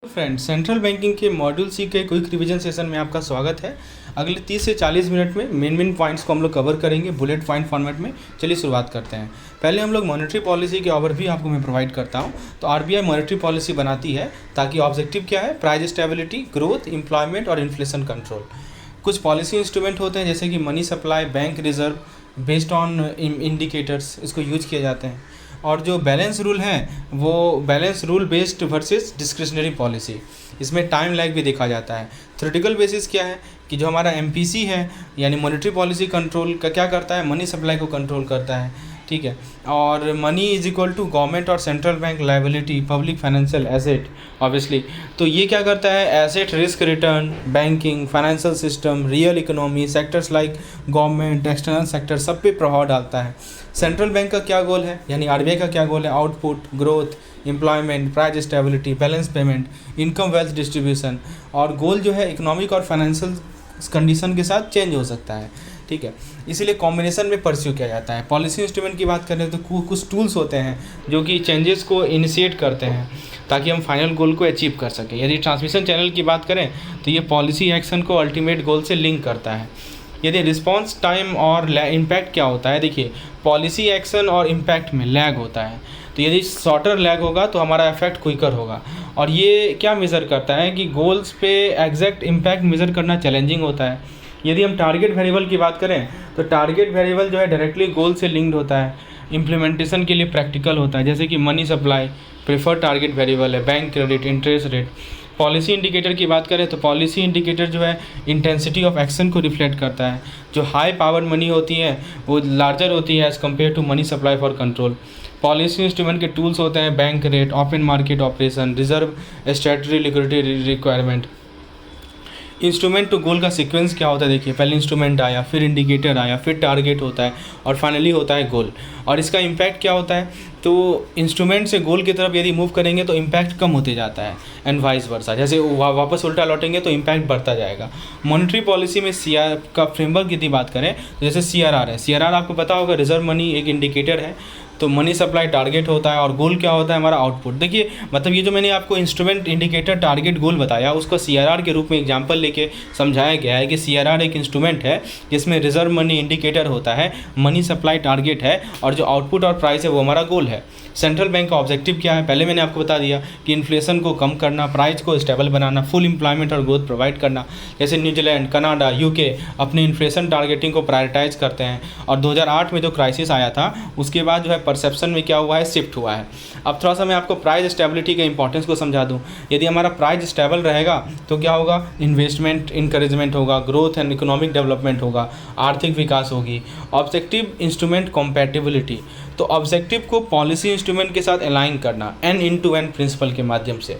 Friends, central banking के module सी के quick revision session में आपका स्वागत है। अगले 30 से 40 मिनट में मेन पॉइंट्स को हम लोग कवर करेंगे बुलेट पॉइंट फॉर्मेट में। चलिए शुरुआत करते हैं। पहले हम लोग मॉनेटरी पॉलिसी के ओवरव्यू आपको मैं प्रोवाइड करता हूं। तो आरबीआई मॉनेटरी पॉलिसी बनाती है ताकि ऑब्जेक्टिव क्या है, प्राइस स्टेबिलिटी, ग्रोथ, एम्प्लॉयमेंट और इन्फ्लेशन कंट्रोल। कुछ पॉलिसी इंस्ट्रूमेंट होते हैं जैसे कि money supply, bank reserve based on indicators, इसको यूज किए जाते हैं। और जो बैलेंस रूल है वो balance rule based versus discretionary policy, इसमें टाइम लैग भी देखा जाता है। थ्योरेटिकल बेसिस क्या है कि जो हमारा एमपीसी है यानी मॉनेटरी पॉलिसी कंट्रोल का क्या करता है, मनी सप्लाई को कंट्रोल करता है, ठीक है। और money is equal to government और central bank liability, public financial asset obviously. तो ये क्या करता है, asset risk return, banking, financial system, real economy, sectors like government, external sector, सब पे प्रभाव डालता है। सेंट्रल बैंक का क्या गोल है यानी आरबीआई का क्या गोल है, output, growth, employment, price stability, balance payment, income wealth distribution. और गोल जो है इकोनॉमिक और फाइनेंशियल कंडीशन के साथ चेंज हो सकता है, ठीक है। इसीलिए कॉम्बिनेशन में परस्यू किया जाता है। पॉलिसी इंस्ट्रूमेंट की बात करें तो कुछ टूल्स होते हैं जो कि चेंजेस को इनिशिएट करते हैं ताकि हम फाइनल गोल को अचीव कर सकें। यदि ट्रांसमिशन चैनल की बात करें तो ये पॉलिसी एक्शन को अल्टीमेट गोल से लिंक करता है। यदि रिस्पॉन्स टाइम और इम्पैक्ट क्या होता है, देखिए पॉलिसी एक्शन और इम्पैक्ट में लैग होता है। तो यदि शॉर्टर लैग होगा तो हमारा इफेक्ट क्विकर होगा। और ये क्या मेज़र करता है कि गोल्स पे एग्जैक्ट इम्पैक्ट मेज़र करना चैलेंजिंग होता है। यदि हम टारगेट वेरिएबल की बात करें तो टारगेट वेरिएबल जो है डायरेक्टली गोल से लिंक्ड होता है, इम्प्लीमेंटेशन के लिए प्रैक्टिकल होता है। जैसे कि money supply preferred target variable है, bank credit, interest rate. Policy indicator की बात करें तो पॉलिसी इंडिकेटर जो है इंटेंसिटी ऑफ एक्शन को रिफ्लेक्ट करता है। जो हाई पावर मनी होती है वो लार्जर होती है as compare to money supply for control. Policy instrument के टूल्स होते हैं bank rate, open market operation, reserve, statutory liquidity requirement. Instrument to goal का सीक्वेंस क्या होता है, देखिए पहले इंस्ट्रूमेंट आया, फिर इंडिकेटर आया, फिर टारगेट होता है और फाइनली होता है गोल। और इसका इम्पैक्ट क्या होता है, तो इंस्ट्रूमेंट से गोल की तरफ यदि मूव करेंगे तो इम्पैक्ट कम होते जाता है एंड वाइस वर्सा। जैसे वापस उल्टा लौटेंगे तो इम्पैक्ट बढ़ता जाएगा। मॉनेटरी पॉलिसी में सीआर का फ्रेमवर्क यदि बात करें तो जैसे सीआरआर है, सीआरआर आपको पता होगा रिजर्व मनी एक इंडिकेटर है। तो मनी सप्लाई टारगेट होता है और गोल क्या होता है हमारा आउटपुट। देखिए मतलब ये जो मैंने आपको इंस्ट्रूमेंट, इंडिकेटर, टारगेट, गोल बताया उसको सीआरआर के रूप में एग्जांपल लेके समझाया गया है कि सीआरआर एक इंस्ट्रूमेंट है जिसमें रिजर्व मनी इंडिकेटर होता है, मनी सप्लाई टारगेट है और जो आउटपुट और प्राइस है वो हमारा गोल है। सेंट्रल बैंक का ऑब्जेक्टिव क्या है, पहले मैंने आपको बता दिया कि इन्फ्लेशन को कम करना, प्राइस को स्टेबल बनाना, फुल एम्प्लॉयमेंट और ग्रोथ प्रोवाइड करना। जैसे न्यूजीलैंड, कनाडा, यूके अपने इन्फ्लेशन टारगेटिंग को प्रायोरिटाइज करते हैं। और 2008 में जो क्राइसिस आया था उसके बाद जो है परसेप्शन में क्या हुआ है, शिफ्ट हुआ है। अब थोड़ा सा मैं आपको प्राइस स्टेबिलिटी के इंपॉर्टेंस को समझा दूँ। यदि हमारा प्राइस स्टेबल रहेगा तो क्या होगा, इन्वेस्टमेंट इंकरेजमेंट होगा, ग्रोथ एंड इकोनॉमिक डेवलपमेंट होगा, आर्थिक विकास होगी। ऑब्जेक्टिव इंस्ट्रूमेंट कॉम्पैटिबिलिटी, तो ऑब्जेक्टिव को पॉलिसी इंस्ट्रूमेंट के साथ अलाइन करना एंड टू एंड प्रिंसिपल के माध्यम से।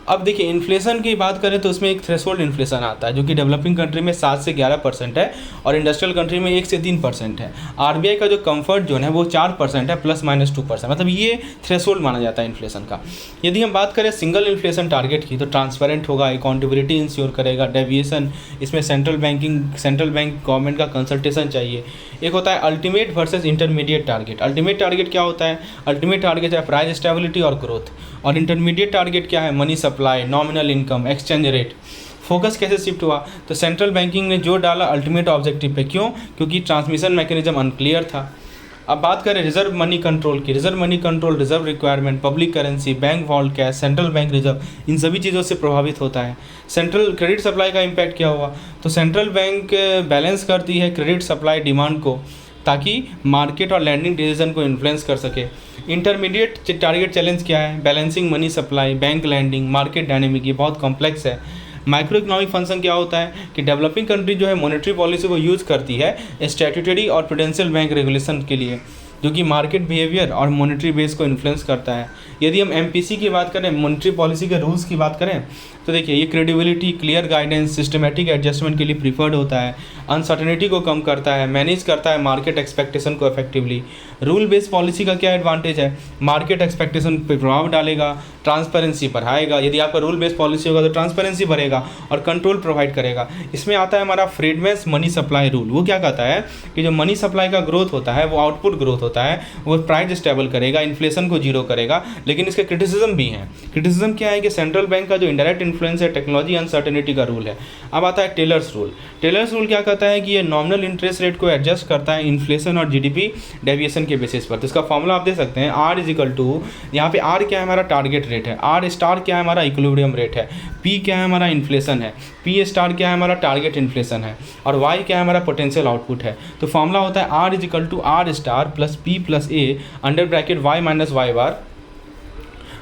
अब देखिए इन्फ्लेशन की बात करें तो उसमें एक थ्रेशोल्ड इन्फ्लेशन आता है जो कि डेवलपिंग कंट्री में 7 से 11% है और इंडस्ट्रियल कंट्री में 1 से 3% है। आरबीआई का जो कंफर्ट जोन है वो 4% है ±2%, मतलब ये थ्रेशोल्ड माना जाता है इन्फ्लेशन का। यदि हम बात करें सिंगल इन्फ्लेशन टारगेट की तो ट्रांसपेरेंट होगा, अकाउंटेबिलिटी इंश्योर करेगा, डेविएशन, इसमें सेंट्रल बैंक गवर्नमेंट का कंसल्टेशन चाहिए। एक होता है ultimate versus intermediate target. Ultimate target क्या होता है, अल्टीमेट टारगेट है प्राइस स्टेबिलिटी और ग्रोथ। और इंटरमीडिएट टारगेट क्या है, money supply, nominal income, exchange rate. Focus कैसे शिफ्ट हुआ, तो सेंट्रल बैंकिंग ने जोर डाला अल्टीमेट ऑब्जेक्टिव पे। क्यों, क्योंकि ट्रांसमिशन मैकेनिज्म अनक्लियर था। अब बात करें रिजर्व मनी कंट्रोल की, reserve money control, reserve requirement, public currency, bank vault cash, central bank reserve, इन सभी चीज़ों से प्रभावित होता है। सेंट्रल क्रेडिट सप्लाई का इम्पैक्ट क्या हुआ, तो सेंट्रल बैंक बैलेंस करती है क्रेडिट सप्लाई डिमांड को ताकि मार्केट और लैंडिंग डिसीजन को इन्फ्लुएंस कर सके। इंटरमीडिएट टारगेट चैलेंज क्या है, balancing money supply, bank lending, market dynamic, ये बहुत कॉम्प्लेक्स है। माइक्रो इकोनॉमिक फंक्शन क्या होता है कि डेवलपिंग कंट्री जो है मॉनेटरी पॉलिसी को यूज़ करती है स्टैट्यूटरी और प्रूडेंशियल बैंक रेगुलेशन के लिए, जो कि मार्केट बिहेवियर और मॉनेटरी बेस को इन्फ्लुएंस करता है। यदि हम एमपीसी की बात करें, मॉनेटरी पॉलिसी के रूल्स की बात करें तो देखिए ये credibility, clear guidance, systematic adjustment के लिए प्रीफर्ड होता है, अनसर्टेनिटी को कम करता है, मैनेज करता है मार्केट एक्सपेक्टेशन को इफेक्टिवली। रूल बेस्ड पॉलिसी का क्या एडवांटेज है, मार्केट एक्सपेक्टेशन पर प्रभाव डालेगा, ट्रांसपेरेंसी बढ़ाएगा। यदि आपका रूल बेस्ड पॉलिसी होगा तो ट्रांसपेरेंसी बढ़ेगा और कंट्रोल प्रोवाइड करेगा। इसमें आता है हमारा फ्रीडमेंस मनी सप्लाई रूल। वो क्या कहता है कि जो मनी सप्लाई का ग्रोथ होता है वो आउटपुट ग्रोथ होता है, वो प्राइस स्टेबल करेगा, इन्फ्लेशन को जीरो करेगा, लेकिन इसके क्रिटिसिज्म भी हैं। क्रिटिसिज्म क्या है कि सेंट्रल बैंक का जो इंडायरेक्ट इन्फ्लुएंस है टेक्नोलॉजी अनसर्टेनिटी का रूल है। अब आता है टेलर्स रूल। टेलर्स रूल क्या कहता है कि ये नॉमिनल इंटरेस्ट रेट को एडजस्ट करता है इन्फ्लेशन और जीडीपी डेविएशन के बेसिस पर। तो इसका फॉर्मूला आप दे सकते हैं, आर इज इक्वल टू, यहाँ पे आर क्या है हमारा टारगेट रेट है, आर स्टार क्या है हमारा इक्विलिब्रियम रेट है, पी क्या है हमारा इन्फ्लेशन है, पी स्टार क्या है हमारा टारगेट इन्फ्लेशन है, और वाई क्या है हमारा पोटेंशियल आउटपुट है। तो फॉर्मूला होता है R is equal to R star plus P plus A under bracket Y minus Y bar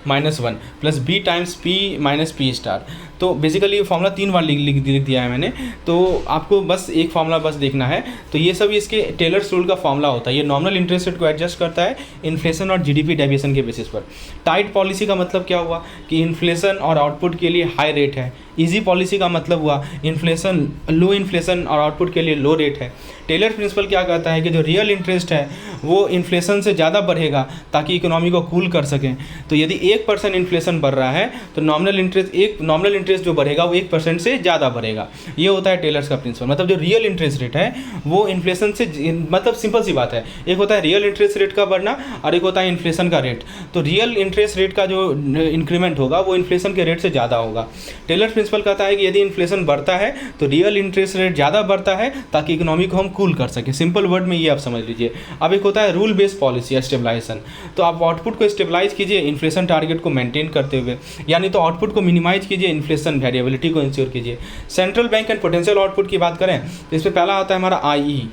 -1 plus B times P minus P star. तो बेसिकली ये फॉर्मूला 3 बार लिख दिया है मैंने, तो आपको बस एक फॉर्मूला बस देखना है। तो ये सब इसके टेलर्स रूल का फॉर्मूला होता है। ये नॉमिनल इंटरेस्ट रेट को एडजस्ट करता है इन्फ्लेशन और जीडीपी डेविएशन के बेसिस पर। टाइट पॉलिसी का मतलब क्या हुआ कि इन्फ्लेशन और आउटपुट के लिए हाई रेट है। इजी पॉलिसी का मतलब हुआ इन्फ्लेशन, लो इन्फ्लेशन और आउटपुट के लिए लो रेट है। टेलर प्रिंसिपल क्या कहता है कि जो रियल इंटरेस्ट है वो इन्फ्लेशन से ज़्यादा बढ़ेगा ताकि इकोनॉमी को कूल कर सकें। तो यदि 1% इन्फ्लेशन बढ़ रहा है तो नॉमिनल इंटरेस्ट जो बढ़ेगा वो 1% से ज़्यादा बढ़ेगा। ये होता है टेलर्स का प्रिंसिपल। मतलब जो रियल इंटरेस्ट रेट है वो इन्फ्लेशन से, मतलब सिंपल सी बात है, एक होता है रियल इंटरेस्ट रेट का बढ़ना और एक होता है इन्फ्लेशन का रेट। तो रियल इंटरेस्ट रेट का जो इंक्रीमेंट होगा वो इन्फ्लेशन के रेट से ज़्यादा होगा। टेलर प्रिंसिपल कहता है कि यदि इन्फ्लेशन बढ़ता है तो रियल इंटरेस्ट रेट ज़्यादा बढ़ता है ताकि इकोनॉमी को हम कूल कर सकें। सिंपल वर्ड में ये आप समझ लीजिए। अब एक होता है रूल बेस्ड पॉलिसी या स्टेबलाइजेशन। तो आप आउटपुट को स्टेबलाइज कीजिए इन्फ्लेशन टारगेट को मेंटेन करते हुए, यानी तो आउटपुट को मिनिमाइज कीजिए, इन्फ्लेशन वेरिएबिलिटी को इंश्योर कीजिए। Central bank and potential output की बात करें तो इसमें पहला आता है हमारा आई।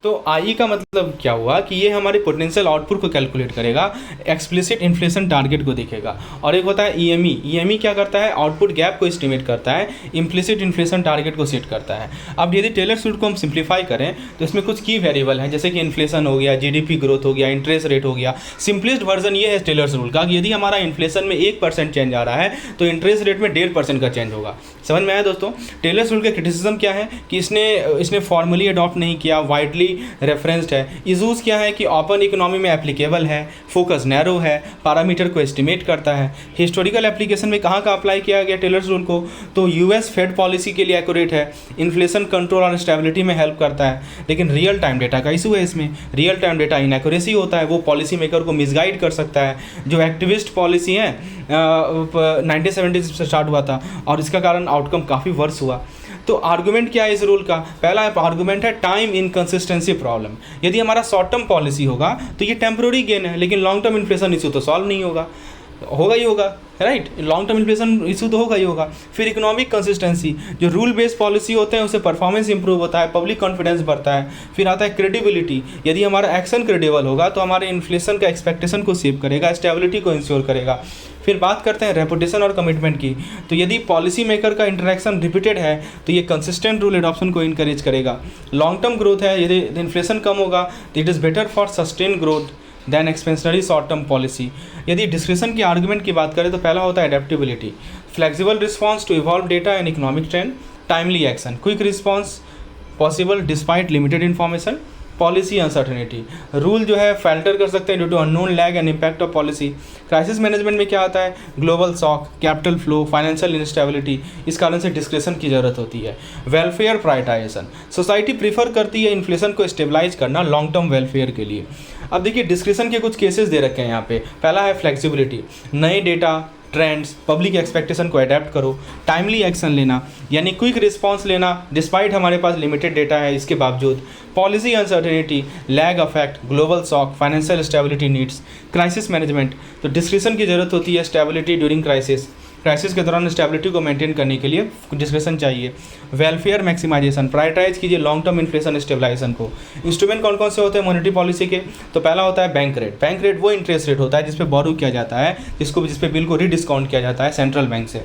तो आई का मतलब क्या हुआ कि ये हमारे पोटेंशियल आउटपुट को कैलकुलेट करेगा, एक्सप्लिसिट इन्फ्लेशन टारगेट को देखेगा। और एक होता है ईएमई। ईएमई क्या करता है, आउटपुट गैप को एस्टिमेट करता है, इम्प्लिसिट इन्फ्लेशन टारगेट को सेट करता है। अब यदि टेलर्स रूल को हम सिंप्लीफाई करें तो इसमें कुछ की वेरिएबल हैं, जैसे कि इन्फ्लेशन हो गया, जीडीपी ग्रोथ हो गया, इंटरेस्ट रेट हो गया। सिंपलेस्ट वर्जन ये है टेलर्स रूल का कि यदि हमारा इन्फ्लेशन में 1% चेंज आ रहा है तो इंटरेस्ट रेट में 1.5% का चेंज होगा। समझ में आया दोस्तों। टेलर्स रूल के क्रिटिसिज्म क्या है कि इसने फॉर्मली अडॉप्ट नहीं किया, वाइडली रेफरेंस्ड है। इशूज़ क्या है कि ओपन इकोनॉमी में एप्लीकेबल है, फोकस नैरो है, पैरामीटर को एस्टिमेट करता है। हिस्टोरिकल एप्लीकेशन में कहाँ अप्लाई किया गया टेलर्स रूल को, तो यूएस फेड पॉलिसी के लिए एक्यूरेट है, इन्फ्लेशन कंट्रोल और स्टेबिलिटी में हेल्प करता है। लेकिन रियल टाइम डेटा का इशू है इसमें। रियल टाइम डेटा इनएक्यूरेसी होता है, वो पॉलिसी मेकर को मिसगाइड कर सकता है। जो एक्टिविस्ट पॉलिसी है 1970 से स्टार्ट हुआ था और इसका कारण आउटकम काफ़ी वर्स हुआ। तो आर्गुमेंट क्या है इस रूल का, पहला आर्गुमेंट है टाइम इनकंसिस्टेंसी प्रॉब्लम। यदि हमारा शॉर्ट टर्म पॉलिसी होगा तो ये टेम्प्रोरी गेन है, लेकिन लॉन्ग टर्म इन्फ्लेशन इशू तो सॉल्व नहीं होगा ही होगा, right. Long term inflation issue तो होगा ही होगा। फिर इकोनॉमिक कंसिस्टेंसी, जो रूल बेस्ड पॉलिसी होते हैं उससे परफॉर्मेंस इंप्रूव होता है, पब्लिक कॉन्फिडेंस बढ़ता है। फिर आता है क्रेडिबिलिटी, यदि हमारा एक्शन क्रेडिबल होगा तो हमारे इन्फ्लेशन का एक्सपेक्टेशन को सेव करेगा, स्टेबिलिटी को इंश्योर करेगा। फिर बात करते हैं रेपुटेशन और कमिटमेंट की, तो यदि पॉलिसी मेकर का इंटरेक्शन रिपीटेड है तो ये कंसिस्टेंट रूल एडॉप्शन को इनकरेज करेगा। लॉन्ग टर्म ग्रोथ है, यदि इन्फ्लेशन कम होगा तो it is better for sustain growth than expansionary short term policy. यदि डिस्क्रिप्शन की आर्गुमेंट की बात करें तो पहला होता है adaptability, flexible response to evolve data and economic trend, timely action, quick response possible despite limited information, policy uncertainty, rule जो है फाल्टर कर सकते हैं due to unknown lag and impact of policy. Crisis management में क्या आता है, global shock, capital flow, financial instability, इस कारण से डिस्क्रिप्शन की जरूरत होती है। वेलफेयर प्रायोरिटाइजेशन, सोसाइटी प्रीफर करती है इन्फ्लेशन को स्टेबलाइज करना लॉन्ग टर्म वेलफेयर के लिए। अब देखिए डिस्क्रिप्शन के कुछ केसेस दे रखे हैं यहाँ पे। पहला है फ्लेक्सिबिलिटी, नए डेटा, ट्रेंड्स, पब्लिक एक्सपेक्टेशन को अडेप्ट करो। टाइमली एक्शन लेना, यानी क्विक रिस्पांस लेना डिस्पाइट हमारे पास लिमिटेड डेटा है इसके बावजूद। Policy uncertainty, lag effect, global shock, financial stability needs. Crisis management, तो डिस्क्रिप्शन की जरूरत होती है स्टेबिलिटी ड्यूरिंग क्राइसिस के दौरान स्टेबिलिटी को मेंटेन करने के लिए डिस्क्रिप्शन चाहिए। वेलफेयर मैक्सिमाइजेशन, प्रायोरिटाइज कीजिए लॉन्ग टर्म इन्फ्लेशन स्टेबलाइजेशन को। इंस्ट्रूमेंट कौन कौन से होते हैं मॉनेटरी पॉलिसी के, तो पहला होता है बैंक रेट। बैंक रेट वो इंटरेस्ट रेट होता है जिस पे बोरो किया जाता है, जिस पे बिल को रीडिस्काउंट किया जाता है सेंट्रल बैंक से।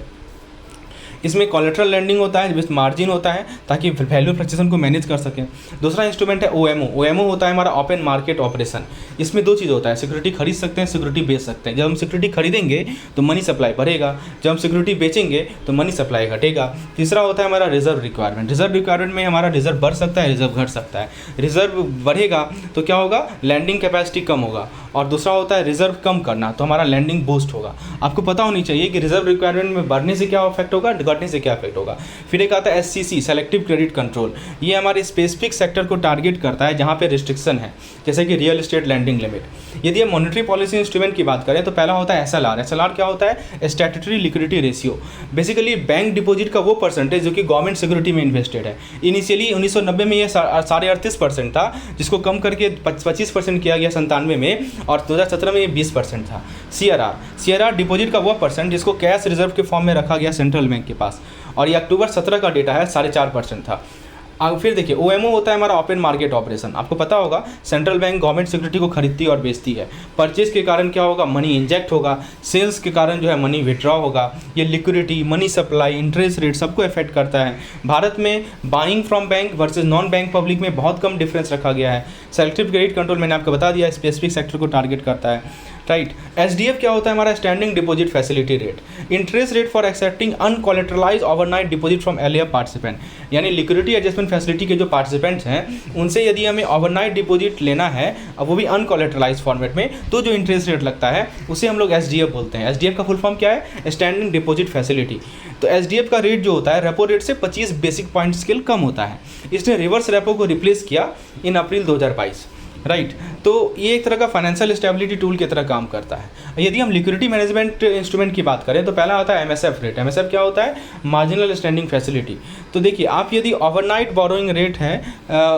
इसमें कोलेटरल लैंडिंग होता है, जिसमें मार्जिन होता है ताकि वैल्यू फ्लक्चुएशन को मैनेज कर सकें। दूसरा इंस्ट्रूमेंट है ओएमओ। ओएमओ होता है हमारा ओपन मार्केट ऑपरेशन। इसमें दो चीज़ होता है, सिक्योरिटी खरीद सकते हैं, सिक्योरिटी बेच सकते हैं। जब हम सिक्योरिटी खरीदेंगे तो मनी सप्लाई बढ़ेगा, जब हम सिक्योरिटी बेचेंगे तो मनी सप्लाई घटेगा। तीसरा होता है हमारा रिजर्व रिक्वायरमेंट। रिजर्व रिक्वायरमेंट में हमारा रिजर्व बढ़ सकता है, रिजर्व घट सकता है। रिजर्व बढ़ेगा तो क्या होगा, लैंडिंग कैपेसिटी कम होगा। और दूसरा होता है रिजर्व कम करना, तो हमारा लैंडिंग बूस्ट होगा। आपको पता होनी चाहिए कि रिजर्व रिक्वायरमेंट में बढ़ने से क्या इफेक्ट होगा, घटने से क्या इफेक्ट होगा। फिर एक आता है SCC सेलेक्टिव क्रेडिट कंट्रोल, ये हमारे स्पेसिफिक सेक्टर को टारगेट करता है जहाँ पे रिस्ट्रिक्शन है, जैसे कि रियल एस्टेट लैंडिंग लिमिट। यदि हम मॉनेटरी पॉलिसी इंस्ट्रूमेंट की बात करें तो पहला होता है SLR। SLR क्या होता है? Statutory liquidity ratio, basically bank deposit का वो परसेंटेज जो कि गवर्नमेंट सिक्योरिटी में इन्वेस्टेड है। इनिशियली 1990 में ये 38.5% था, जिसको कम करके 25% किया गया 97 में, और 2017 में ये 20% था। CRR डिपॉजिट का वो परसेंट जिसको कैश रिजर्व के फॉर्म में रखा गया सेंट्रल बैंक के पास, और ये अक्टूबर 17 का डेटा है, 4.5% था। फिर देखिए OMO होता है हमारा ओपन मार्केट ऑपरेशन। आपको पता होगा सेंट्रल बैंक गवर्नमेंट सिक्योरिटी को खरीदती और बेचती है। परचेज के कारण क्या होगा? मनी इंजेक्ट होगा, सेल्स के कारण जो है मनी विड्रॉ होगा। ये liquidity, money supply, interest rate सबको इफेक्ट करता है। भारत में buying from bank versus non bank public में बहुत कम डिफरेंस रखा गया है। सेलेक्टिव क्रेडिट कंट्रोल मैंने आपको बता दिया, स्पेसिफिक सेक्टर को टारगेट करता है, राइट। SDF क्या होता है हमारा? Standing deposit facility rate, interest rate for accepting uncollateralise overnight deposit from LAF participant, यानी लिक्विडिटी एडजस्टमेंट फैसिलिटी के जो पार्टिसिपेंट्स हैं उनसे यदि हमें ओवरनाइट डिपॉजिट लेना है, अब वो भी अनकोलेटरलाइज फॉर्मेट में, तो जो इंटरेस्ट रेट लगता है उसे हम लोग SDF बोलते हैं। SDF का फुल फॉर्म क्या है? Standing deposit facility. तो SDF का रेट जो होता है रेपो रेट से 25 बेसिक पॉइंट स्केल कम होता है। इसने रिवर्स रेपो को रिप्लेस किया इन अप्रैल 2022, राइट। तो ये एक तरह का फाइनेंशियल स्टेबिलिटी टूल की तरह काम करता है। यदि हम लिक्विडिटी मैनेजमेंट इंस्ट्रूमेंट की बात करें तो पहला आता है MSF रेट। MSF क्या होता है? Marginal standing facility. तो देखिए, आप यदि ओवरनाइट बोरोइंग रेट है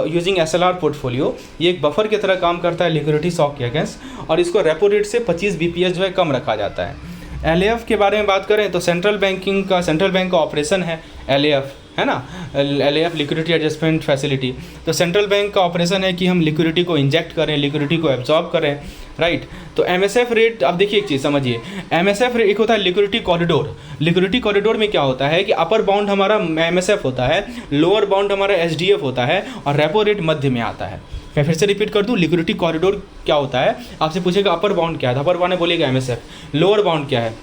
यूजिंग SLR पोर्टफोलियो, ये एक बफर की तरह काम करता है लिक्विडिटी शॉक के अगेंस्ट, और इसको रेपो रेट से 25 BPS जो है कम रखा जाता है। LAF के बारे में बात करें तो सेंट्रल बैंक का ऑपरेशन है LAF, है ना, LAF लिक्विडिटी एडजस्टमेंट फैसिलिटी। तो सेंट्रल बैंक का ऑपरेशन है कि हम लिक्विडिटी को इंजेक्ट करें, लिक्विडिटी को एब्जॉर्ब करें, राइट। तो MSF रेट, अब देखिए एक चीज़ समझिए, MSF रेट एक होता है लिक्विडिटी कॉरिडोर। लिक्विडिटी कॉरिडोर में क्या होता है कि अपर बाउंड हमारा MSF होता है, लोअर बाउंड हमारा SDF होता है, और रेपो रेट मध्य में आता है। मैं फिर से रिपीट कर दूं, लिक्विडिटी कॉरिडोर क्या होता है? आपसे पूछेगा अपर बाउंड क्या है, अपर बाउंड बोलिएगा MSF, लोअर बाउंड क्या है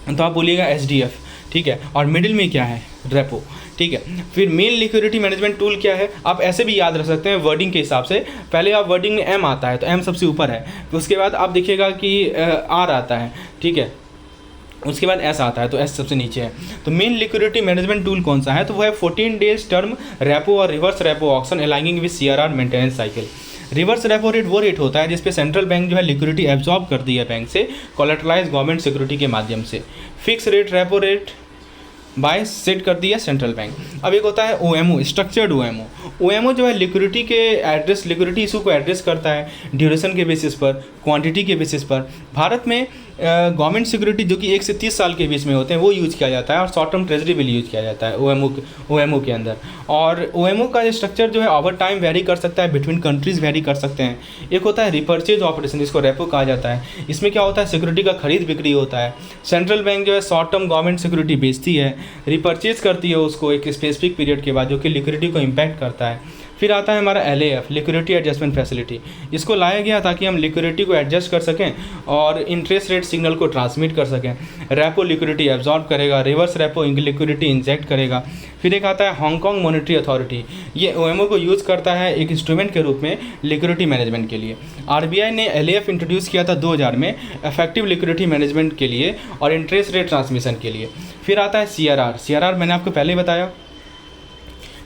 तो आप बोलिएगा SDF, ठीक है, और मिडिल में क्या है? रेपो, ठीक है। फिर मेन लिक्विडिटी मैनेजमेंट टूल क्या है? आप ऐसे भी याद रख सकते हैं वर्डिंग के हिसाब से। पहले आप वर्डिंग में M आता है तो M सबसे ऊपर है, तो उसके बाद आप देखिएगा कि R आता है, ठीक है, उसके बाद S आता है तो S सबसे नीचे है। तो मेन लिक्विडिटी मैनेजमेंट टूल कौन सा है? तो वो है 14 डेज टर्म रेपो और reverse repo auction aligning with CRR maintenance cycle. Reverse repo rate वो रेट होता है जिस पे सेंट्रल बैंक जो है लिक्विडिटी एब्जॉर्ब कर दी है बैंक से कोलेटरलाइज गवर्नमेंट सिक्योरिटी के माध्यम से। Fix rate repo rate by set कर दिया सेंट्रल बैंक। अब एक होता है OMO, स्ट्रक्चर्ड OMO जो है लिक्विडिटी के एड्रेस, लिक्विडिटी इशू को एड्रेस करता है ड्यूरेशन के बेसिस पर, क्वांटिटी के बेसिस पर। भारत में गवर्नमेंट सिक्योरिटी जो कि 1 से 30 साल के बीच में होते हैं वो यूज़ किया जाता है, और short term treasury bill use किया जाता है OMO के अंदर। और OMO का स्ट्रक्चर जो है ओवर टाइम वेरी कर सकता है, बिटवीन कंट्रीज़ वेरी कर सकते हैं। एक होता है रिपर्चेज ऑपरेशन, जिसको रेपो कहा जाता है। इसमें क्या होता है? सिक्योरिटी का खरीद बिक्री होता है। सेंट्रल बैंक जो है शॉर्ट टर्म गवर्नमेंट सिक्योरिटी बेचती है, रिपर्चेज करती है उसको एक स्पेसिफिक पीरियड के बाद, जो कि लिक्विडिटी को इम्पैक्ट करता है। फिर आता है हमारा LAF लिक्विडिटी एडजस्टमेंट फैसिलिटी। इसको लाया गया ताकि हम लिक्विडिटी को एडजस्ट कर सकें और इंटरेस्ट रेट सिग्नल को ट्रांसमिट कर सकें। रेपो लिक्विडिटी एब्जॉर्ब करेगा, रिवर्स रेपो लिक्विडिटी इंजेक्ट करेगा। फिर एक आता है हांगकांग मॉनेटरी अथॉरिटी, ये OMO को यूज़ करता है एक इंस्ट्रूमेंट के रूप में लिक्विडिटी मैनेजमेंट के लिए। RBI ने LAF इंट्रोड्यूस किया था 2000 में इफेक्टिव लिक्विडिटी मैनेजमेंट के लिए और इंटरेस्ट रेट ट्रांसमिशन के लिए। फिर आता है CRR मैंने आपको पहले ही बताया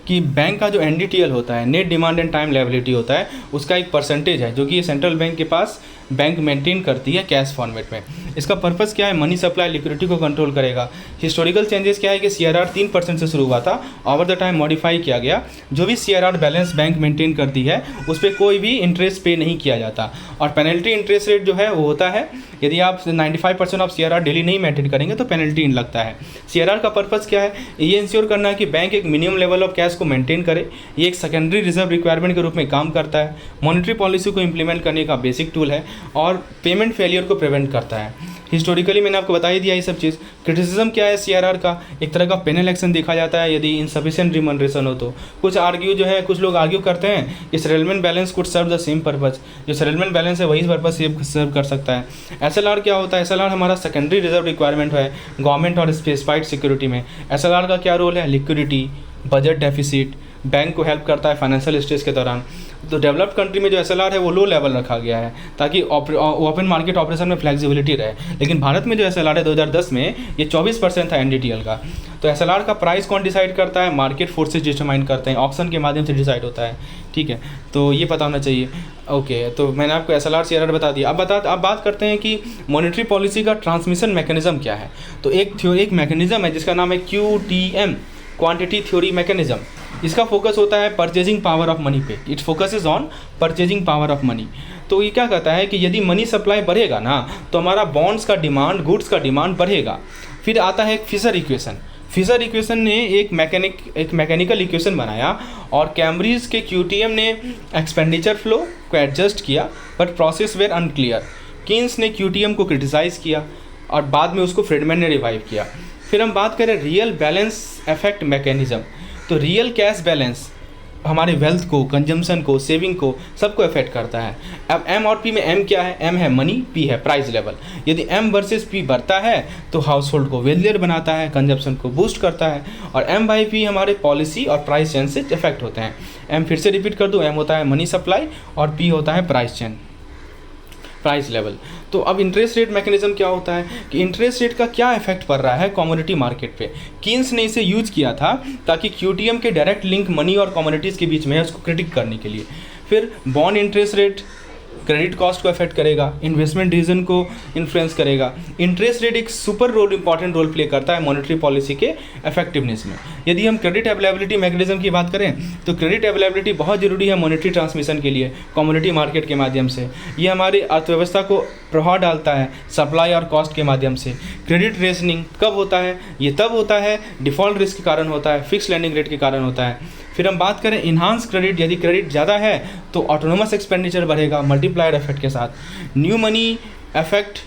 कि बैंक का जो NDTL होता है, net demand and time liability होता है, उसका एक परसेंटेज है जो कि ये सेंट्रल बैंक के पास बैंक मेंटेन करती है कैश फॉर्मेट में। इसका पर्पस क्या है? मनी सप्लाई लिक्विडिटी को कंट्रोल करेगा। हिस्टोरिकल चेंजेस क्या है कि CRR 3% से शुरू हुआ था, ओवर द टाइम मॉडिफाई किया गया। जो भी CRR बैलेंस बैंक मेंटेन करती है उस पर कोई भी इंटरेस्ट पे नहीं किया जाता, और पेनल्टी इंटरेस्ट रेट जो है वो होता है यदि आप 95% ऑफ CRR डेली नहीं मेंटेन करेंगे तो पेनल्टी लगता है। CRR का पर्पस क्या है? ये इंश्योर करना है कि बैंक एक मिनिमम लेवल ऑफ कैश को मेंटेन करे। ये एक सेकेंडरी रिजर्व रिक्वायरमेंट के रूप में काम करता है, मॉनेटरी पॉलिसी को इंप्लीमेंट करने का बेसिक टूल है, और पेमेंट फेलियर को प्रिवेंट करता है। हिस्टोरिकली मैंने आपको बता ही दिया ये सब चीज़। क्रिटिसिज्म क्या है CRR का? एक तरह का पेनल एक्शन देखा जाता है यदि इनसफिशिएंट रिमनरेशन हो तो। कुछ लोग आर्ग्यू करते हैं कि settlement balance could serve the same purpose, जो सेटलमेंट बैलेंस है वही पर्पस सर्व कर सकता है। SLR क्या होता है? SLR हमारा सेकेंडरी रिजर्व रिक्वायरमेंट है गवर्नमेंट और स्पेसिफाइड सिक्योरिटी में। SLR का क्या रोल है? लिक्विडिटी, बजट डेफिसिट, बैंक को हेल्प करता है फाइनेंशियल स्ट्रेस के दौरान। तो डेवलप्ड कंट्री में जो एसएलआर है वो लो लेवल रखा गया है ताकि ओपन मार्केट ऑपरेशन में फ्लेक्सिबिलिटी रहे। लेकिन भारत में जो एसएलआर है 2010 में ये 24% था एनडीटीएल का। तो एसएलआर का प्राइस कौन डिसाइड करता है? मार्केट फोर्सेज डिटरमाइन करते हैं, ऑक्शन के माध्यम से डिसाइड होता है। ठीक है, तो ये पता होना चाहिए। ओके, तो मैंने आपको एसएलआर सीआरआर बता दिया। अब बात करते हैं कि मॉनेटरी पॉलिसी का ट्रांसमिशन मैकेनिज्म क्या है। तो एक मैकेनिज्म है जिसका नाम है QTM, क्वांटिटी थ्योरी मैकेनिज्म। इसका फोकस होता है परचेजिंग पावर ऑफ मनी पे। It focuses on purchasing power of money. तो ये क्या कहता है कि यदि मनी सप्लाई बढ़ेगा ना तो हमारा बॉन्ड्स का डिमांड, गुड्स का डिमांड बढ़ेगा। फिर आता है एक फिशर इक्वेशन। फिशर इक्वेशन ने एक मैकेनिकल इक्वेशन बनाया और कैम्ब्रिज के QTM ने एक्सपेंडिचर फ्लो को एडजस्ट किया, but process were unclear. Keynes ने QTM को क्रिटिसाइज़ किया और बाद में उसको फ्रीडमैन ने रिवाइव किया। फिर हम बात करें रियल बैलेंस इफेक्ट मैकेनिज्म। तो रियल कैश बैलेंस हमारे वेल्थ को, कंजम्पशन को, सेविंग को, सबको अफेक्ट करता है। अब M और P में M क्या है? M है मनी, P है प्राइस लेवल। यदि M वर्सेस P बढ़ता है तो हाउस होल्ड को वेल्थियर बनाता है, कंजम्पशन को बूस्ट करता है, और M/P हमारे पॉलिसी और प्राइस चेन से इफेक्ट होते हैं। M फिर से रिपीट कर दूँ, M होता है मनी सप्लाई और P होता है प्राइस चेन, प्राइस लेवल। तो अब इंटरेस्ट रेट मैकेनिज्म क्या होता है कि इंटरेस्ट रेट का क्या इफेक्ट पड़ रहा है कमोडिटी मार्केट पे। कीन्स ने इसे यूज किया था ताकि QTM के डायरेक्ट लिंक मनी और कमोडिटीज़ के बीच में है, उसको क्रिटिक करने के लिए। फिर bond interest rate credit cost को अफेक्ट करेगा, इन्वेस्टमेंट डिसीजन को इन्फ्लुएंस करेगा। इंटरेस्ट रेट एक सुपर इंपॉर्टेंट रोल प्ले करता है मॉनेटरी पॉलिसी के इफेक्टिवनेस में। यदि हम क्रेडिट अवेलेबिलिटी मैकेनिज्म की बात करें तो क्रेडिट अवेलेबिलिटी बहुत ज़रूरी है मॉनेटरी ट्रांसमिशन के लिए कमोडिटी मार्केट के माध्यम से। ये हमारी अर्थव्यवस्था को प्रभाव डालता है सप्लाई और कॉस्ट के माध्यम से। क्रेडिट रेशनिंग कब होता है? ये तब होता है डिफ़ॉल्ट रिस्क के कारण होता है, फिक्स लैंडिंग रेट के कारण होता है। फिर हम बात करें इन्हांस क्रेडिट। यदि क्रेडिट ज़्यादा है तो ऑटोनोमस एक्सपेंडिचर बढ़ेगा मल्टीप्लायर इफेक्ट के साथ। New money effect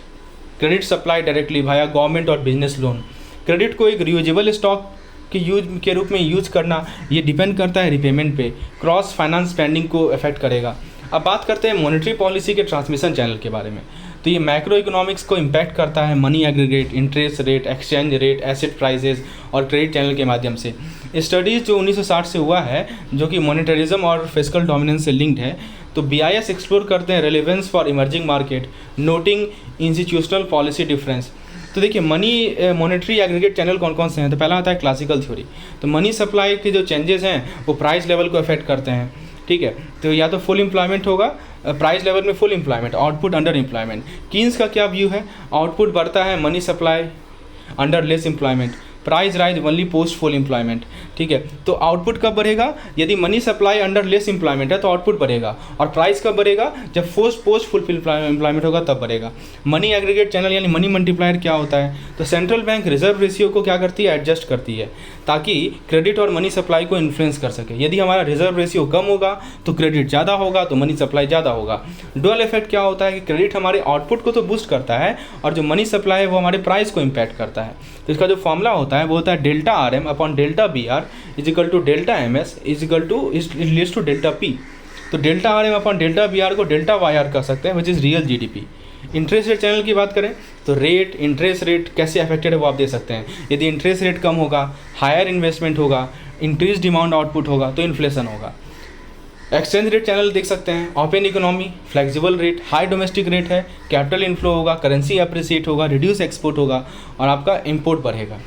credit supply directly भाया गवर्नमेंट और बिजनेस लोन। क्रेडिट को एक रियूजेबल स्टॉक के रूप में यूज करना, ये डिपेंड करता है रिपेमेंट पे। क्रॉस फाइनेंस स्पेंडिंग को अफेक्ट करेगा। अब बात करते हैं मॉनेटरी पॉलिसी के ट्रांसमिशन चैनल के बारे में। तो ये मैक्रो इकोनॉमिक्स को इम्पैक्ट करता है money aggregate, interest rate, exchange rate, asset prices और क्रेडिट चैनल के माध्यम से। स्टडीज़ जो 1960 से हुआ है जो कि मॉनेटरिज्म और फिस्कल डोमिनेंस से लिंक्ड है, तो BIS एक्सप्लोर करते हैं relevance for emerging market, noting institutional policy difference. तो देखिए मॉनेटरी एग्रीगेट चैनल कौन कौन से हैं। तो पहला आता है क्लासिकल थ्योरी। तो मनी सप्लाई के जो चेंजेस हैं वो प्राइस लेवल को अफेक्ट करते हैं। ठीक है, तो या तो फुल एम्प्लॉयमेंट होगा, प्राइस लेवल में full employment, output under employment. Keynes का क्या व्यू है? आउटपुट बढ़ता है, money supply under less employment, price rise only post full employment. ठीक है, तो आउटपुट कब बढ़ेगा? यदि money supply under less employment है तो आउटपुट बढ़ेगा। और प्राइस कब बढ़ेगा? जब पोस्ट फुल एम्प्लॉयमेंट होगा तब बढ़ेगा। मनी एग्रीगेट चैनल यानी मनी मल्टीप्लायर क्या होता है? तो सेंट्रल बैंक रिजर्व रेशियो को क्या करती है? एडजस्ट करती है ताकि क्रेडिट और मनी सप्लाई को इन्फ्लुएंस कर सके। यदि हमारा रिजर्व रेशियो कम होगा तो क्रेडिट ज़्यादा होगा, तो मनी सप्लाई ज़्यादा होगा। डुअल इफेक्ट क्या होता है कि क्रेडिट हमारे आउटपुट को तो बूस्ट करता है और जो मनी सप्लाई है वो हमारे प्राइस को इम्पैक्ट करता है। तो इसका जो फॉर्मूला होता है वो होता है delta RM upon delta BR is equal to delta MS is equal to relates to delta P। तो delta RM upon delta BR को डेल्टा YR कर सकते हैं which is real GDP। Interest rate channel की बात करें तो rate, interest rate कैसे अफेक्टेड है वो आप दे सकते हैं। यदि इंटरेस्ट रेट कम होगा, हायर इन्वेस्टमेंट होगा, इंक्रीज डिमांड आउटपुट होगा तो इन्फ्लेशन होगा। एक्सचेंज रेट चैनल देख सकते हैं, open economy, flexible rate, high domestic rate है, कैपिटल इनफ्लो होगा, करेंसी अप्रिसिएट होगा, रिड्यूस एक्सपोर्ट होगा और आपका इम्पोर्ट बढ़ेगा।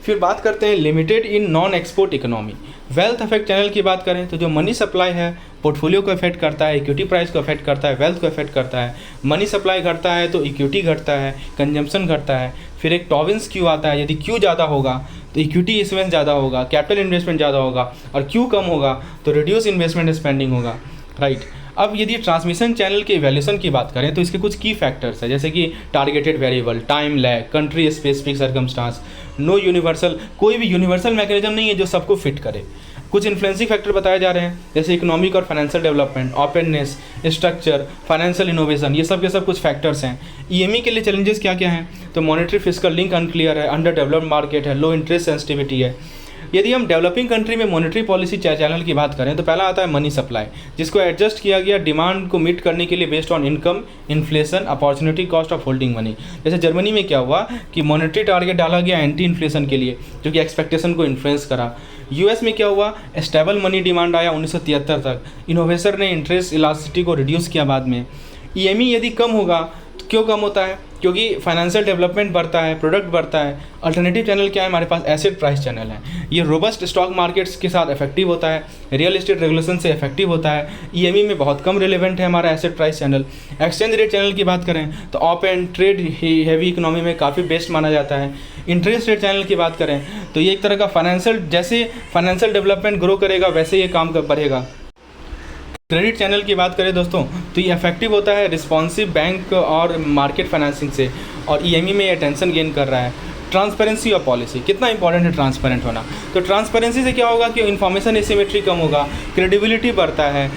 फिर बात करते हैं limited in non export economy. Wealth affect channel की बात करें तो जो मनी सप्लाई है पोर्टफोलियो को अफेक्ट करता है, इक्विटी प्राइस को अफेक्ट करता है, वेल्थ को अफेक्ट करता है। मनी सप्लाई घटता है तो इक्विटी घटता है, कंजम्पशन घटता है। फिर एक टॉविन्स क्यू आता है, यदि क्यू ज़्यादा होगा तो इक्विटी इशुएंस ज़्यादा होगा, कैपिटल इन्वेस्टमेंट ज़्यादा होगा, और क्यू कम होगा तो रिड्यूस इन्वेस्टमेंट स्पेंडिंग होगा। राइट, अब यदि ट्रांसमिशन चैनल के इवैल्यूएशन की बात करें तो इसके कुछ की फैक्टर्स है, जैसे कि targeted variable, time lag, country specific circumstance, no universal, कोई भी यूनिवर्सल मैकेनिज्म नहीं है जो सबको फिट करे। कुछ इन्फ्लुएंसिंग फैक्टर बताए जा रहे हैं जैसे इकोनॉमिक और financial development, openness, structure, financial innovation, ये सब के सब कुछ फैक्टर्स हैं। ईएमई के लिए चैलेंजेस क्या क्या हैं? तो मॉनेटरी फिस्कल लिंक अनक्लियर है, अंडर डेवलप्ड मार्केट है, लो इंटरेस्ट सेंसिटिविटी है। यदि हम डेवलपिंग कंट्री में मॉनेटरी पॉलिसी चैनल की बात करें तो पहला आता है मनी सप्लाई, जिसको एडजस्ट किया गया डिमांड को मीट करने के लिए based on income, inflation, opportunity cost of holding money. जैसे जर्मनी में क्या हुआ कि मॉनेटरी टारगेट डाला गया एंटी इन्फ्लेशन के लिए जो कि एक्सपेक्टेशन को इन्फ्लुएंस करा। यूएस में क्या हुआ, स्टेबल मनी डिमांड आया 1973 तक। इनोवेशन ने इंटरेस्ट इलास्टिसिटी को रिड्यूस किया बाद में। ईएमई यदि कम होगा तो क्यों कम होता है, क्योंकि फाइनेंशियल डेवलपमेंट बढ़ता है, प्रोडक्ट बढ़ता है। अल्टरनेटिव चैनल क्या है, हमारे पास एसेट प्राइस चैनल है। ये रोबस्ट स्टॉक मार्केट्स के साथ इफेक्टिव होता है, रियल एस्टेट रेगुलेशन से इफेक्टिव होता है। ईएमई में बहुत कम रिलेवेंट है हमारा asset price channel. Exchange rate channel की बात करें तो op and trade heavy economy में काफ़ी बेस्ट माना जाता है। इंटरेस्ट रेट चैनल की बात करें तो ये एक तरह का जैसे फाइनेंशियल डेवलपमेंट ग्रो करेगा वैसे ये काम बढ़ेगा। क्रेडिट चैनल की बात करें दोस्तों तो ये इफेक्टिव होता है रिस्पॉन्सिव बैंक और मार्केट फाइनेंसिंग से, और ईएमई में ये अटेंशन गेन कर रहा है। ट्रांसपेरेंसी और पॉलिसी, कितना इंपॉर्टेंट है ट्रांसपेरेंट होना। तो ट्रांसपेरेंसी से क्या होगा कि इन्फॉर्मेशन एसिमेट्री कम होगा, क्रेडिबिलिटी बढ़ता है,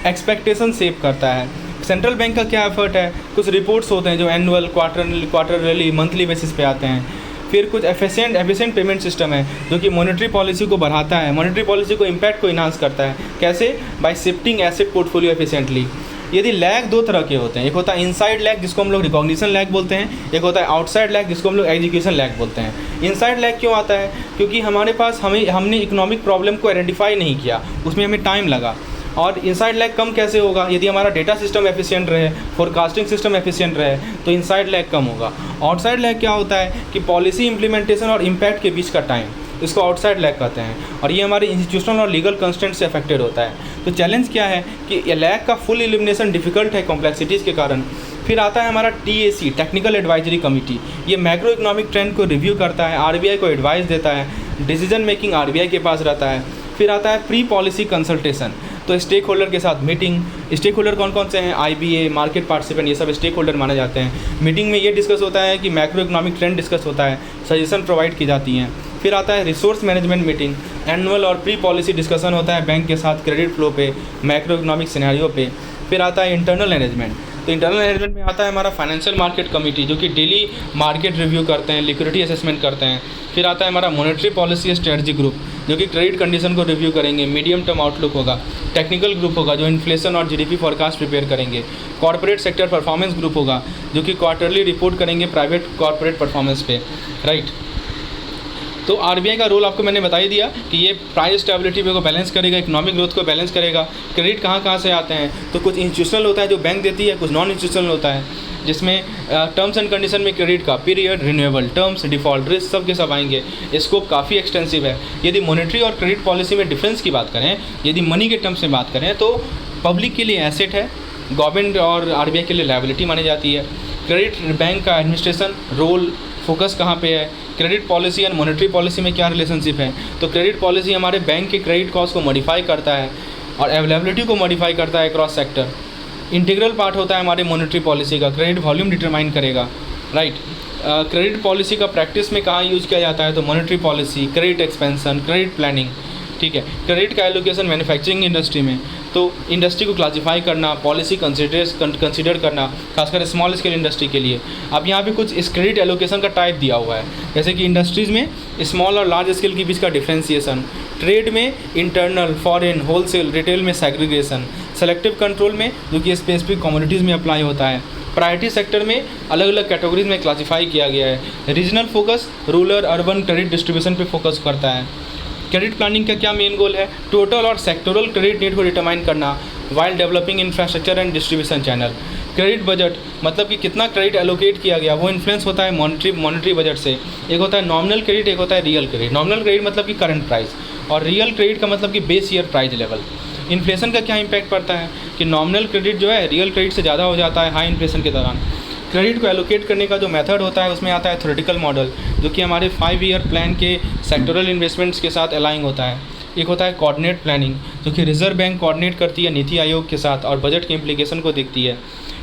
एक्सपेक्टेशन सेव करता है। सेंट्रल बैंक का क्या एफर्ट है, कुछ रिपोर्ट्स होते हैं जो एनुअल, क्वार्टरली, मंथली बेसिस पे आते हैं। फिर कुछ एफिशिएंट पेमेंट सिस्टम है जो कि मॉनेटरी पॉलिसी को बढ़ाता है, मॉनेटरी पॉलिसी को इम्पैक्ट को इन्हांस करता है। कैसे, bye shifting asset portfolio efficiently. यदि लैग दो तरह के होते हैं, एक होता है इनसाइड लैग जिसको हम लोग रिकॉग्निशन लैग बोलते हैं, एक होता है आउटसाइड लैग जिसको हम लोग एग्जीक्यूशन लैग बोलते हैं। इनसाइड लैग क्यों आता है, क्योंकि हमारे पास हमने इकोनॉमिक प्रॉब्लम को आइडेंटिफाई नहीं किया, उसमें हमें टाइम लगा। और इनसाइड लैग कम कैसे होगा, यदि हमारा डेटा सिस्टम एफिशिएंट रहे, फोरकास्टिंग सिस्टम एफिशिएंट रहे तो इनसाइड लैग कम होगा। आउटसाइड लैग क्या होता है कि पॉलिसी इंप्लीमेंटेशन और इम्पैक्ट के बीच का टाइम, इसको आउटसाइड लैग कहते हैं, और ये हमारे इंस्टीट्यूशनल और लीगल कंस्ट्रेंट से अफेक्टेड होता है। तो चैलेंज क्या है कि ये लैग का फुल एलिमिनेशन डिफिकल्ट है कॉम्प्लेक्सिटीज़ के कारण। फिर आता है हमारा टीएसी, टेक्निकल एडवाइजरी कमेटी। ये मैक्रो इकोनॉमिक ट्रेंड को रिव्यू करता है, आरबीआई को एडवाइस देता है, डिसीजन मेकिंग आरबीआई के पास रहता है। फिर आता है प्री पॉलिसी कंसल्टेशन, तो स्टेक होल्डर के साथ मीटिंग। स्टेक होल्डर कौन कौन से हैं, आईबीए, मार्केट पार्टिसिपेंट, ये सब स्टेक होल्डर माने जाते हैं। मीटिंग में ये डिस्कस होता है कि मैक्रो इकोनॉमिक ट्रेंड डिस्कस होता है, सजेशन प्रोवाइड की जाती हैं। फिर आता है रिसोर्स मैनेजमेंट मीटिंग, एनुअल और प्री पॉलिसी डिस्कशन होता है बैंक के साथ क्रेडिट फ्लो पे, मैक्रो इकोनॉमिक सिनेरियो पे। फिर आता है इंटरनल मैनेजमेंट, तो इंटरनल मैनेजमेंट में आता है हमारा फाइनेंशियल मार्केट कमेटी जो कि डेली मार्केट रिव्यू करते हैं, लिक्विडिटी असेसमेंट करते हैं। फिर आता है हमारा मॉनेटरी पॉलिसी स्ट्रेटजी ग्रुप जो कि क्रेडिट कंडीशन को रिव्यू करेंगे, मीडियम टर्म आउटलुक होगा। टेक्निकल ग्रुप होगा जो इन्फ्लेशन और जीडीपी फॉरकास्ट प्रिपेयर करेंगे। कॉर्पोरेट सेक्टर परफॉर्मेंस ग्रुप होगा जो कि क्वार्टरली रिपोर्ट करेंगे प्राइवेट कॉर्पोरेट परफॉर्मेंस पे, राइट। तो आरबीआई का रोल आपको मैंने बता ही दिया कि ये प्राइस स्टेबिलिटी को बैलेंस करेगा, इकोनॉमिक ग्रोथ को बैलेंस करेगा। क्रेडिट कहाँ से आते हैं, तो कुछ इंस्टीट्यूशनल होता है जो बैंक देती है, कुछ नॉन इंस्टीट्यूशनल होता है जिसमें टर्म्स एंड कंडीशन में क्रेडिट का period, renewable, terms, default, risk सब के सब आएंगे। स्कोप काफ़ी एक्सटेंसिव है। यदि मॉनेटरी और क्रेडिट पॉलिसी में डिफरेंस की बात करें, यदि मनी के टर्म्स में बात करें तो पब्लिक के लिए एसेट है, गवर्नमेंट और आरबीआई के लिए लायबिलिटी मानी जाती है। क्रेडिट बैंक का एडमिनिस्ट्रेशन रोल फोकस कहाँ पे है, credit policy and monetary policy में क्या रिलेशनशिप है। तो क्रेडिट पॉलिसी हमारे बैंक के क्रेडिट कॉस्ट को मॉडिफाई करता है और अवेलेबिलिटी को मॉडिफाई करता है क्रॉस सेक्टर। इंटीग्रल पार्ट होता है हमारे मॉनेटरी पॉलिसी का, क्रेडिट वॉल्यूम डिटरमाइन करेगा, राइट। क्रेडिट पॉलिसी का प्रैक्टिस में कहाँ यूज किया जाता है, तो monetary policy, credit expansion, credit planning, ठीक है। क्रेडिट का एलोकेशन मैन्युफैक्चरिंग इंडस्ट्री में, तो इंडस्ट्री को क्लासीफाई करना, पॉलिसी कंसिडर करना, खासकर स्मॉल स्केल इंडस्ट्री के लिए। अब यहाँ पे कुछ इस क्रेडिट एलोकेशन का टाइप दिया हुआ है, जैसे कि इंडस्ट्रीज़ में स्मॉल और लार्ज स्केल के बीच का डिफ्रेंसिएशन, ट्रेड में इंटरनल, फॉरेन, होलसेल, रिटेल में सेग्रीगेशन, सेलेक्टिव कंट्रोल में जो कि स्पेसिफिक कमोडिटीज़ में अप्लाई होता है, प्रायोरिटी सेक्टर में अलग अलग कैटेगरीज में क्लासीफाई किया गया है। Regional focus rural urban credit distribution पे फोकस करता है। क्रेडिट प्लानिंग का क्या मेन गोल है, टोटल और सेक्टोरल क्रेडिट नीड को डिटरमाइन करना while developing infrastructure and distribution channel. Credit budget मतलब कि कितना क्रेडिट एलोकेट किया गया, वो इन्फ्लुएंस होता है मॉनेटरी बजट से। एक होता है नॉमिनल क्रेडिट, एक होता है रियल क्रेडिट। नॉमिनल क्रेडिट मतलब कि करंट प्राइस, और रियल क्रेडिट का मतलब कि base year price level. Inflation का क्या इंपैक्ट पड़ता है कि नॉमिनल क्रेडिट जो है रियल क्रेडिट से ज़्यादा हो जाता है हाई इन्फ्लेशन के दौरान। क्रेडिट को एलोकेट करने का जो मेथड होता है उसमें आता है थ्योरेटिकल मॉडल जो कि हमारे 5 ईयर प्लान के सेक्टोरल इन्वेस्टमेंट्स के साथ अलाइन होता है। एक होता है कोऑर्डिनेट प्लानिंग जो कि रिजर्व बैंक कोऑर्डिनेट करती है नीति आयोग के साथ और बजट के इम्प्लीकेशन को देखती है।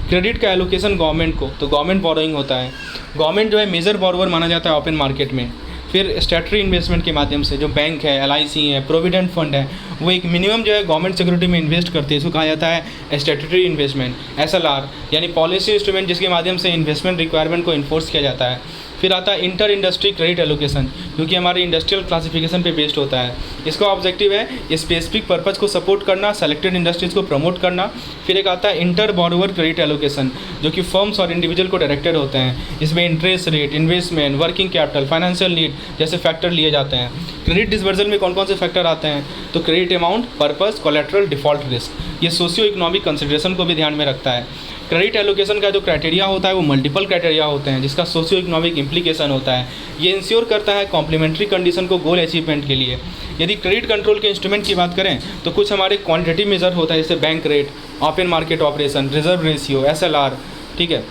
क्रेडिट का एलोकेशन गवर्नमेंट को, तो गवर्नमेंट बोरोइंग होता है। गवर्नमेंट जो है मेजर बोरोवर माना जाता है ओपन मार्केट में। फिर स्टैट्यूटरी इन्वेस्टमेंट के माध्यम से जो बैंक है, एलआईसी है, प्रोविडेंट फंड है, वो एक मिनिमम जो है गवर्नमेंट सिक्योरिटी में इन्वेस्ट करते हैं, इसको कहा जाता है स्टैट्यूटरी इन्वेस्टमेंट। एसएलआर यानी पॉलिसी इंस्ट्रूमेंट जिसके माध्यम से इन्वेस्टमेंट रिक्वायरमेंट को इन्फोर्स किया जाता है। फिर आता है इंटर इंडस्ट्री क्रेडिट एलोकेशन, क्योंकि हमारे इंडस्ट्रियल क्लासिफिकेशन पे बेस्ड होता है। इसका ऑब्जेक्टिव है स्पेसिफिक पर्पज़ को सपोर्ट करना, सेलेक्टेड इंडस्ट्रीज़ को प्रमोट करना। फिर एक आता है इंटर बॉरोवर क्रेडिट एलोकेशन, जो कि फर्म्स और इंडिविजुअल को डायरेक्टेड होते हैं। इसमें interest rate, investment, working capital, financial need जैसे फैक्टर लिए जाते हैं। क्रेडिट डिसबर्सल में कौन कौन से फैक्टर आते हैं? तो credit amount, purpose, collateral, default risk, ये सोशियो इकोनॉमिक कंसिडरेशन को भी ध्यान में रखता है। क्रेडिट एलोकेशन का जो क्राइटेरिया होता है वो मल्टीपल क्राइटेरिया होते हैं, जिसका सोशियो इकोनॉमिक इम्प्लीकेशन होता है। ये इंश्योर करता है कॉम्प्लीमेंट्री कंडीशन को गोल अचीवमेंट के लिए। यदि क्रेडिट कंट्रोल के इंस्ट्रूमेंट की बात करें तो कुछ हमारे क्वांटिटेटिव मेजर होता है, जैसे bank rate, open market operation, reserve ratio, SLR, ठीक है,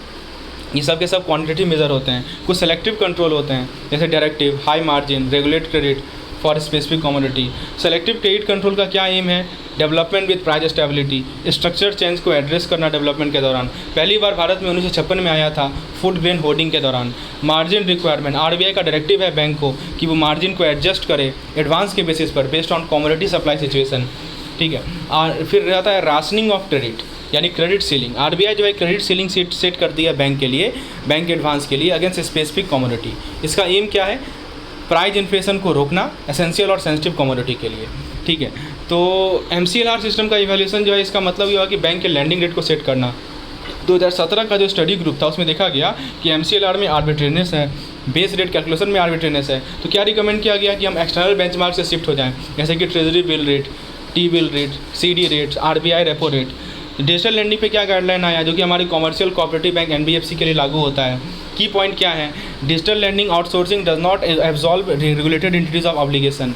ये सब के सब क्वांटिटेटिव मेजर होते हैं। कुछ सेलेक्टिव कंट्रोल होते हैं, जैसे directive, high margin, regulate credit for specific commodity. Selective credit control का क्या एम है? Development with price stability, structure change को एड्रेस करना डेवलपमेंट के दौरान। पहली बार भारत में 1956 में आया था फूड ग्रेन होर्डिंग के दौरान। मार्जिन रिक्वायरमेंट, RBI का डायरेक्टिव है बैंक को कि वो मार्जिन को एडजस्ट करे एडवांस के बेसिस पर based on commodity supply situation, ठीक है। फिर रहता है राशनिंग ऑफ क्रेडिट, यानी क्रेडिट सीलिंग। RBI जो है क्रेडिट सीलिंग सेट करती है बैंक के लिए, बैंक एडवांस के लिए अगेंस्ट स्पेसिफिक कमोडिटी। इसका एम क्या है? प्राइस इन्फ्लेशन को रोकना एसेंशियल और सेंसिटिव कमोडिटी के लिए, ठीक है। तो MCLR सिस्टम का इवैल्यूएशन जो है, इसका मतलब ये हुआ कि बैंक के लैंडिंग रेट को सेट करना। 2017 का जो स्टडी ग्रुप था उसमें देखा गया कि MCLR में आर्बिट्रेरीनेस है, बेस रेट कैलकुलेशन में आर्बिट्रेरीनेस है। तो क्या रिकमेंड किया गया कि हम एक्सटर्नल बेंचमार्क से शिफ्ट हो जाएं, जैसे कि treasury bill rate, T bill rate, CD rates, RBI repo rate. Digital lending पे क्या गाइडलाइन आया, जो कि हमारी कॉमर्शियल कोऑपरेटिव बैंक NBFC के लिए लागू होता है। की पॉइंट क्या है? Digital lending outsourcing does not absolve regulated entities of obligation.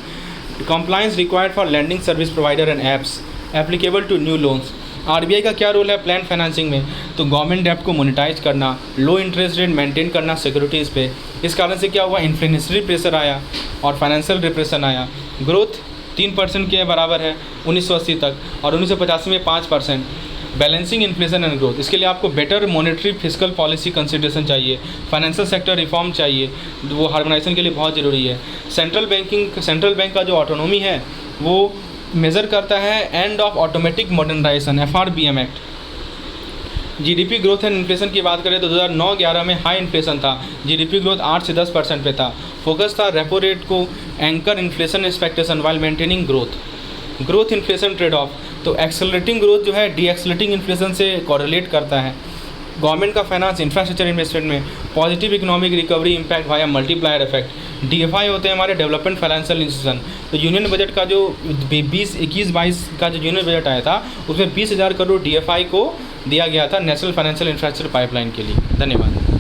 Compliance required for lending service provider and apps applicable to new loans. RBI का क्या रोल है प्लान फाइनेंसिंग में? तो गवर्नमेंट डेब्ट को मोनेटाइज करना, लो इंटरेस्ट रेट मेंटेन करना securities पे। इस कारण से क्या हुआ? इन्फ्लेशनरी प्रेशर आया और फाइनेंशियल रिप्रेशन आया। ग्रोथ 3% के बराबर है 1980 तक, और 1985 में 5%। बैलेंसिंग इन्फ्लेशन एंड ग्रोथ, इसके लिए आपको better monetary physical policy consideration चाहिए, फाइनेंशियल सेक्टर रिफॉर्म चाहिए, वो हार्मोनाइजेशन के लिए बहुत ज़रूरी है। सेंट्रल बैंक का जो ऑटोनॉमी है वो मेज़र करता है and of automatic modernization FRBM एक्ट। GDP ग्रोथ एंड इन्फ्लेशन की बात करें तो 2009-11 में हाई इन्फ्लेशन था, GDP ग्रोथ 8 से 10% पे था। फोकस था रेपो रेट को anchor inflation expectation while maintaining growth inflation trade off. तो एक्सेलरेटिंग ग्रोथ जो है डीएक्सेलरेटिंग इन्फ्लेशन से कोरिलेट करता है। गवर्नमेंट का फाइनेंस इंफ्रास्ट्रक्चर इन्वेस्टमेंट में positive economic recovery impact via multiplier effect. DFI होते हैं हमारे डेवलपमेंट फाइनेंशियल इंस्टीट्यूशन। तो यूनियन बजट का जो 2021-22 का जो यूनियन बजट आया था उसमें 20,000 करोड़ DFI को दिया गया था नेशनल फाइनेंशियल इंफ्रास्ट्रक्चर पाइपलाइन के लिए। धन्यवाद।